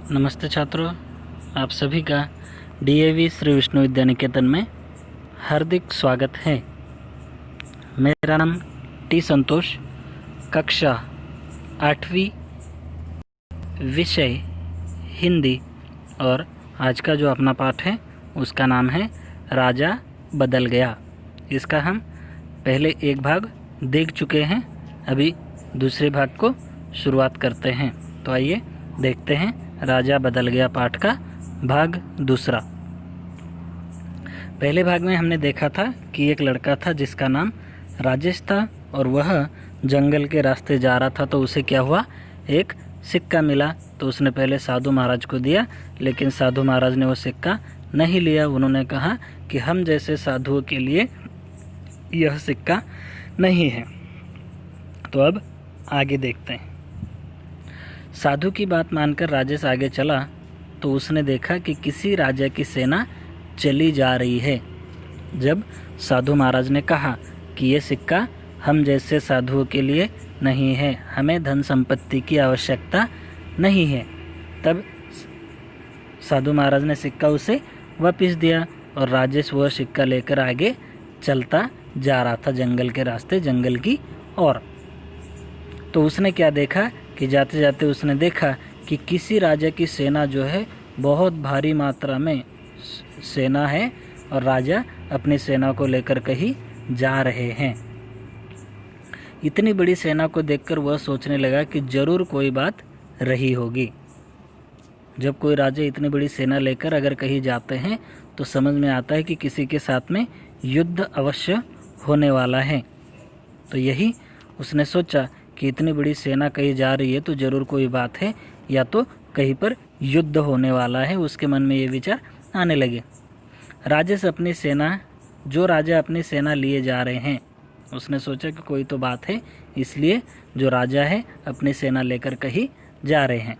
नमस्ते छात्रों, आप सभी का डीएवी श्री विष्णु विद्या निकेतन में हार्दिक स्वागत है। मेरा नाम टी संतोष, कक्षा 8वीं, विषय हिंदी, और आज का जो अपना पाठ है उसका नाम है राजा बदल गया। इसका हम पहले एक भाग देख चुके हैं, अभी दूसरे भाग को शुरुआत करते हैं। तो आइए देखते हैं राजा बदल गया पाठ का भाग दूसरा। पहले भाग में हमने देखा था कि एक लड़का था जिसका नाम राजेश था और वह जंगल के रास्ते जा रहा था। तो उसे क्या हुआ, एक सिक्का मिला। तो उसने पहले साधु महाराज को दिया, लेकिन साधु महाराज ने वो सिक्का नहीं लिया। उन्होंने कहा कि हम जैसे साधुओं के लिए यह सिक्का नहीं है। तो अब आगे देखते हैं। साधु की बात मानकर राजेश आगे चला तो उसने देखा कि किसी राजा की सेना चली जा रही है। जब साधु महाराज ने कहा कि ये सिक्का हम जैसे साधुओं के लिए नहीं है, हमें धन संपत्ति की आवश्यकता नहीं है, तब साधु महाराज ने सिक्का उसे वापस दिया और राजेश वह सिक्का लेकर आगे चलता जा रहा था जंगल के रास्ते, जंगल की ओर। तो उसने क्या देखा कि जाते जाते उसने देखा कि किसी राजा की सेना जो है बहुत भारी मात्रा में सेना है और राजा अपनी सेना को लेकर कहीं जा रहे हैं। इतनी बड़ी सेना को देखकर वह सोचने लगा कि जरूर कोई बात रही होगी। जब कोई राजा इतनी बड़ी सेना लेकर अगर कहीं जाते हैं तो समझ में आता है कि किसी के साथ में युद्ध अवश्य होने वाला है। तो यही उसने सोचा कि इतनी बड़ी सेना कहीं जा रही है तो जरूर कोई बात है, या तो कहीं पर युद्ध होने वाला है। उसके मन में ये विचार आने लगे। राजेश अपनी सेना, जो राजा अपनी सेना लिए जा रहे हैं, उसने सोचा कि कोई तो बात है, इसलिए जो राजा है अपनी सेना लेकर कहीं जा रहे हैं।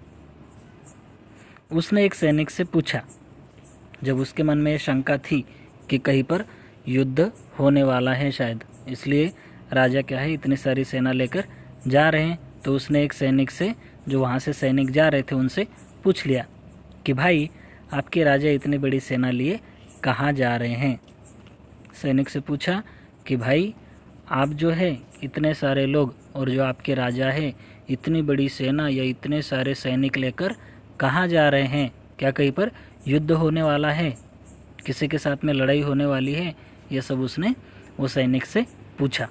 उसने एक सैनिक से पूछा, जब उसके मन में ये शंका थी कि कहीं पर युद्ध होने वाला है शायद, इसलिए राजा क्या है इतनी सारी सेना लेकर जा रहे हैं। तो उसने एक सैनिक से, जो वहाँ से सैनिक जा रहे थे, उनसे पूछ लिया कि भाई आपके राजा इतनी बड़ी सेना लिए कहाँ जा रहे हैं। सैनिक से पूछा कि भाई आप जो है इतने सारे लोग और जो आपके राजा है इतनी बड़ी सेना या इतने सारे सैनिक लेकर कहाँ जा रहे हैं, क्या कहीं पर युद्ध होने वाला है, किसी के साथ में लड़ाई होने वाली है? यह सब उसने वो सैनिक से पूछा।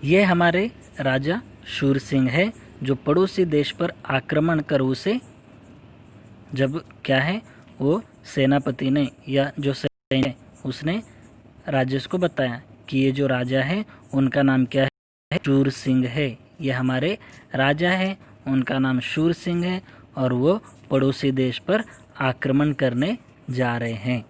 ये हमारे राजा शूर सिंह है जो पड़ोसी देश पर आक्रमण कर उसे, जब क्या है वो सेनापति ने या जो सैनिक है उसने राजेश को बताया कि ये जो राजा है उनका नाम क्या है, शूर सिंह है। ये हमारे राजा है, उनका नाम शूर सिंह है और वो पड़ोसी देश पर आक्रमण करने जा रहे हैं।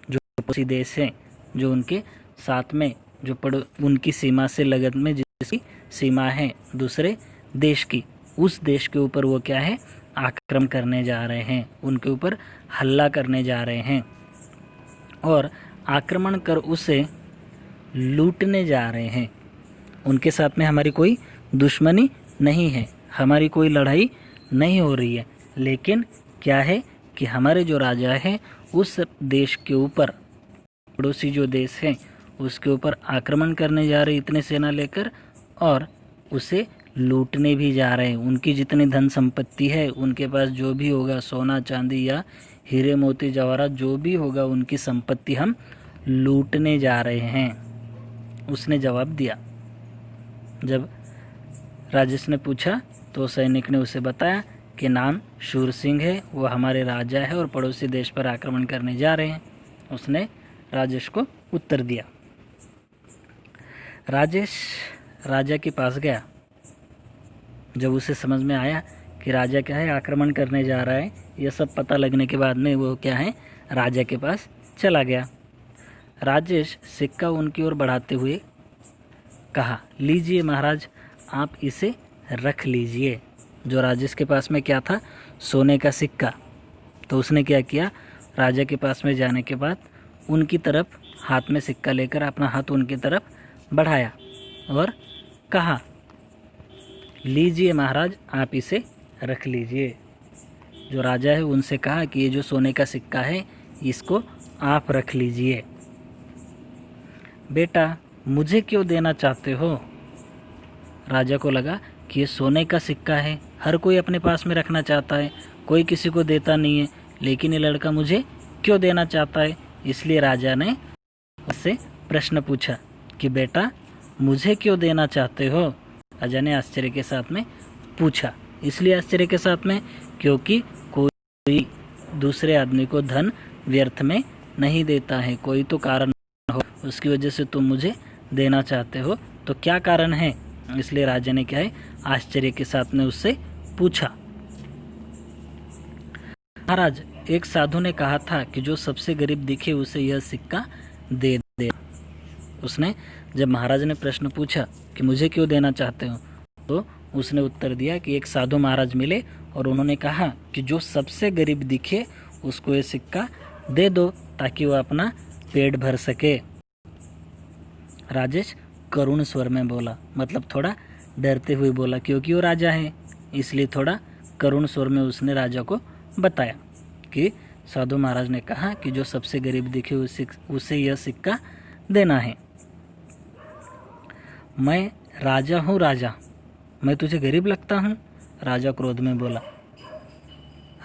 जो पड़ोसी देश है, जो उनके साथ में, जो उनकी सीमा से लगत में जिसकी सीमा है दूसरे देश की, उस देश के ऊपर वो क्या है आक्रमण करने जा रहे हैं, उनके ऊपर हल्ला करने जा रहे हैं और आक्रमण कर उसे लूटने जा रहे हैं। उनके साथ में हमारी कोई दुश्मनी नहीं है, हमारी कोई लड़ाई नहीं हो रही है, लेकिन क्या है कि हमारे जो राजा है उस देश के ऊपर, पड़ोसी जो देश है उसके ऊपर आक्रमण करने जा रहे इतने सेना लेकर और उसे लूटने भी जा रहे हैं। उनकी जितनी धन संपत्ति है, उनके पास जो भी होगा, सोना चांदी या हीरे मोती जवाहरात जो भी होगा, उनकी संपत्ति हम लूटने जा रहे हैं। उसने जवाब दिया। जब राजेश ने पूछा तो सैनिक ने उसे बताया कि नाम शूर सिंह है, वो हमारे राजा है और पड़ोसी देश पर आक्रमण करने जा रहे हैं। उसने राजेश को उत्तर दिया। राजेश राजा के पास गया। जब उसे समझ में आया कि राजा क्या है आक्रमण करने जा रहा है, यह सब पता लगने के बाद में वो क्या है राजा के पास चला गया। राजेश सिक्का उनकी ओर बढ़ाते हुए कहा, लीजिए महाराज, आप इसे रख लीजिए। जो राजेश के पास में क्या था, सोने का सिक्का। तो उसने क्या किया, राजा के पास में जाने के बाद उनकी तरफ हाथ में सिक्का लेकर अपना हाथ उनकी तरफ बढ़ाया और कहा, लीजिए महाराज, आप इसे रख लीजिए। जो राजा है उनसे कहा कि ये जो सोने का सिक्का है इसको आप रख लीजिए। बेटा मुझे क्यों देना चाहते हो? राजा को लगा कि ये सोने का सिक्का है, हर कोई अपने पास में रखना चाहता है, कोई किसी को देता नहीं है, लेकिन ये लड़का मुझे क्यों देना चाहता है। इसलिए राजा ने उससे प्रश्न पूछा कि बेटा मुझे क्यों देना चाहते हो? राजा ने आश्चर्य के साथ में पूछा। इसलिए आश्चर्य के साथ में क्योंकि कोई दूसरे आदमी को धन व्यर्थ में नहीं देता है, कोई तो कारण हो, उसकी वजह से तुम मुझे देना चाहते हो, तो क्या कारण है? इसलिए राजा ने क्या है, आश्चर्य के साथ में उससे पूछा। महाराज, एक साधु ने कहा था कि जो सबसे गरीब दिखे उसे यह सिक्का दे दे। उसने जब महाराज ने प्रश्न पूछा कि मुझे क्यों देना चाहते हो, तो उसने उत्तर दिया कि एक साधु महाराज मिले और उन्होंने कहा कि जो सबसे गरीब दिखे उसको ये सिक्का दे दो ताकि वह अपना पेट भर सके। राजेश करुण स्वर में बोला, मतलब थोड़ा डरते हुए बोला, क्योंकि वो राजा है, इसलिए थोड़ा करुण स्वर में उसने राजा को बताया कि साधु महाराज ने कहा कि जो सबसे गरीब दिखे उसे यह सिक्का देना है। मैं राजा हूँ राजा, मैं तुझे गरीब लगता हूँ? राजा क्रोध में बोला।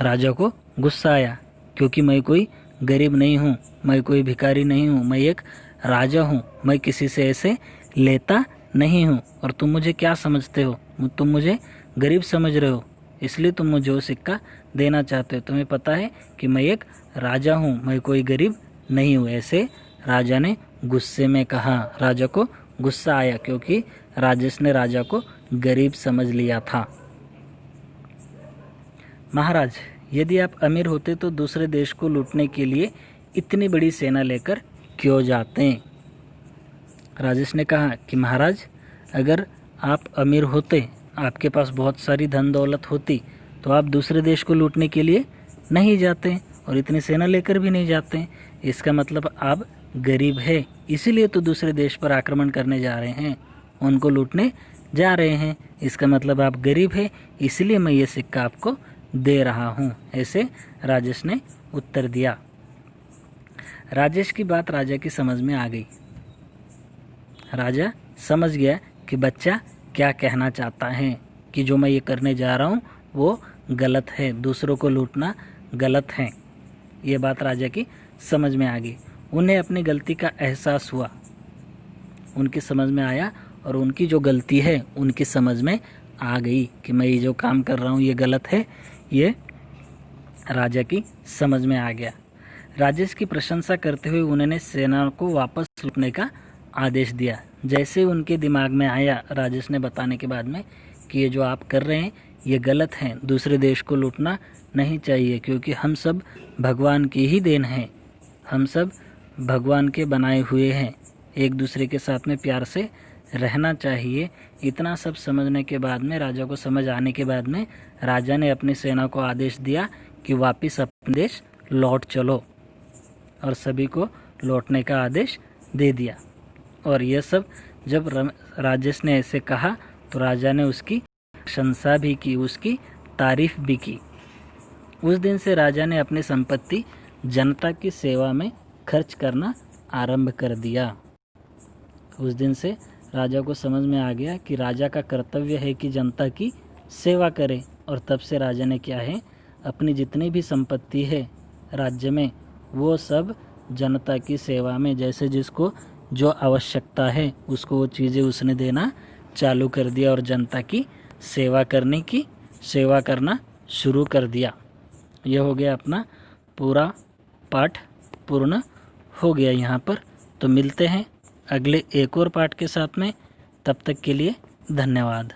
राजा को गुस्सा आया, क्योंकि मैं कोई गरीब नहीं हूँ, मैं कोई भिखारी नहीं हूँ, मैं एक राजा हूँ, मैं किसी से ऐसे लेता नहीं हूँ। और तुम मुझे क्या समझते हो? तुम मुझे गरीब समझ रहे हो, इसलिए तुम मुझे वो सिक्का देना चाहते हो। तुम्हें पता है कि मैं एक राजा हूँ, मैं कोई गरीब नहीं हूँ, ऐसे राजा ने गुस्से में कहा। राजा को गुस्सा आया क्योंकि राजेश ने राजा को गरीब समझ लिया था। महाराज, यदि आप अमीर होते तो दूसरे देश को लूटने के लिए इतनी बड़ी सेना लेकर क्यों जाते? राजेश ने कहा कि महाराज, अगर आप अमीर होते, आपके पास बहुत सारी धन दौलत होती, तो आप दूसरे देश को लूटने के लिए नहीं जाते और इतनी सेना लेकर भी नहीं जाते। इसका मतलब आप गरीब है, इसीलिए तो दूसरे देश पर आक्रमण करने जा रहे हैं, उनको लूटने जा रहे हैं। इसका मतलब आप गरीब है, इसलिए मैं ये सिक्का आपको दे रहा हूँ, ऐसे राजेश ने उत्तर दिया। राजेश की बात राजा की समझ में आ गई। राजा समझ गया कि बच्चा क्या कहना चाहता है, कि जो मैं ये करने जा रहा हूँ वो गलत है, दूसरों को लूटना गलत है। ये बात राजा की समझ में आ गई। उन्हें अपनी गलती का एहसास हुआ, उनकी समझ में आया और उनकी जो गलती है उनकी समझ में आ गई कि मैं ये जो काम कर रहा हूँ ये गलत है, ये राजा की समझ में आ गया। राजेश की प्रशंसा करते हुए उन्होंने सेना को वापस लूटने का आदेश दिया। जैसे उनके दिमाग में आया राजेश ने बताने के बाद में कि ये जो आप कर रहे हैं ये गलत है, दूसरे देश को लूटना नहीं चाहिए, क्योंकि हम सब भगवान की ही देन हैं, हम सब भगवान के बनाए हुए हैं, एक दूसरे के साथ में प्यार से रहना चाहिए। इतना सब समझने के बाद में, राजा को समझ आने के बाद में, राजा ने अपनी सेना को आदेश दिया कि वापस अपने देश लौट चलो, और सभी को लौटने का आदेश दे दिया। और यह सब जब राजेश ने ऐसे कहा तो राजा ने उसकी प्रशंसा भी की, उसकी तारीफ भी की। उस दिन से राजा ने अपनी संपत्ति जनता की सेवा में खर्च करना आरंभ कर दिया। उस दिन से राजा को समझ में आ गया कि राजा का कर्तव्य है कि जनता की सेवा करे, और तब से राजा ने क्या है, अपनी जितनी भी संपत्ति है राज्य में वो सब जनता की सेवा में, जैसे जिसको जो आवश्यकता है उसको वो चीज़ें उसने देना चालू कर दिया और जनता की सेवा करना शुरू कर दिया। यह हो गया अपना पूरा पाठ पूर्ण हो गया यहाँ पर। तो मिलते हैं अगले एक और पाठ के साथ में, तब तक के लिए धन्यवाद।